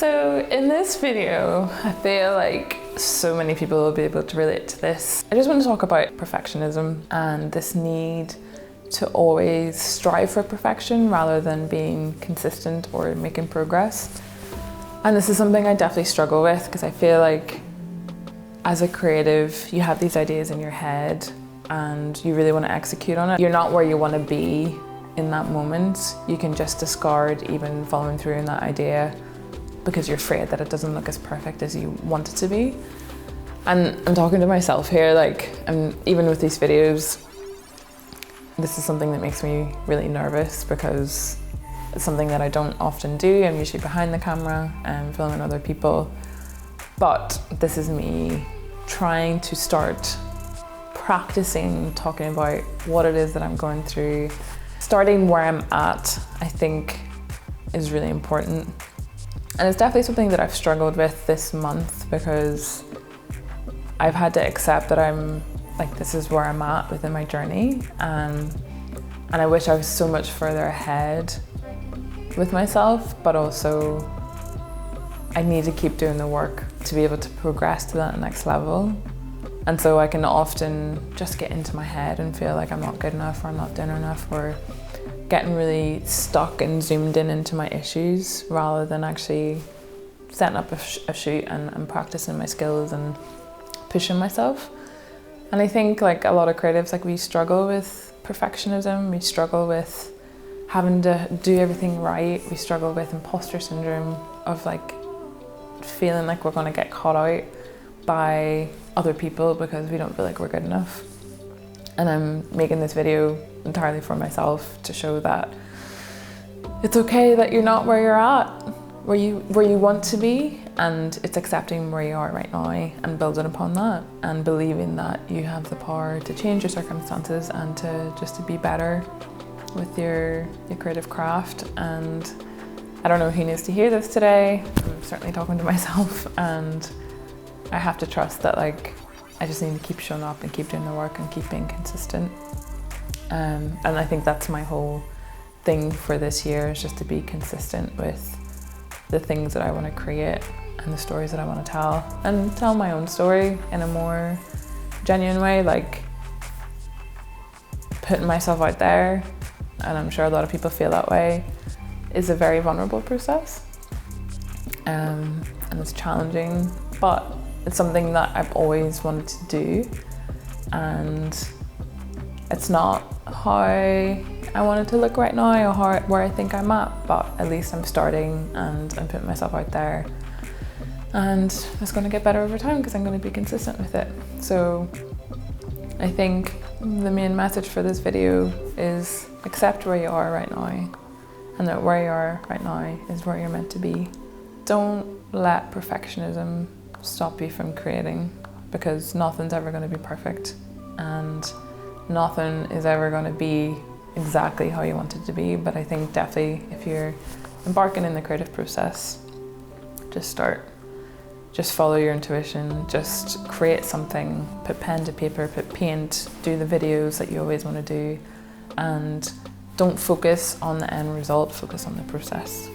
So in this video, I feel like so many people will be able to relate to this. I just want to talk about perfectionism and this need to always strive for perfection rather than being consistent or making progress. And this is something I definitely struggle with because I feel like as a creative, you have these ideas in your head and you really want to execute on it. You're not where you want to be in that moment. You can just discard even following through on that idea because you're afraid that it doesn't look as perfect as you want it to be. And I'm talking to myself here, even with these videos, this is something that makes me really nervous because it's something that I don't often do. I'm usually behind the camera and filming other people. But this is me trying to start practicing talking about what it is that I'm going through. Starting where I'm at, I think, is really important. And it's definitely something that I've struggled with this month because I've had to accept that this is where I'm at within my journey. And I wish I was so much further ahead with myself, but also I need to keep doing the work to be able to progress to that next level. And so I can often just get into my head and feel like I'm not good enough or I'm not doing enough or getting really stuck and zoomed in into my issues rather than actually setting up a shoot and practicing my skills and pushing myself. And I think like a lot of creatives, we struggle with perfectionism, we struggle with having to do everything right, we struggle with imposter syndrome of feeling like we're going to get caught out by other people because we don't feel like we're good enough. And I'm making this video entirely for myself to show that it's okay that you're not where you're at, where you want to be, and it's accepting where you are right now and building upon that and believing that you have the power to change your circumstances and to be better with your creative craft. And I don't know who needs to hear this today. I'm certainly talking to myself, and I have to trust that I just need to keep showing up and keep doing the work and keep being consistent. And I think that's my whole thing for this year, is just to be consistent with the things that I want to create and the stories that I want to tell, and tell my own story in a more genuine way, putting myself out there, and I'm sure a lot of people feel that way, is a very vulnerable process. And it's challenging, but it's something that I've always wanted to do, and it's not how I want it to look right now or where I think I'm at, but at least I'm starting and I'm putting myself out there, and it's going to get better over time because I'm going to be consistent with it. So I think the main message for this video is accept where you are right now, and that where you are right now is where you're meant to be. Don't let perfectionism stop you from creating, because nothing's ever going to be perfect and nothing is ever going to be exactly how you want it to be. But I think definitely if you're embarking in the creative process, just start. Just follow your intuition, just create something, put pen to paper, put paint, do the videos that you always want to do, and don't focus on the end result, focus on the process.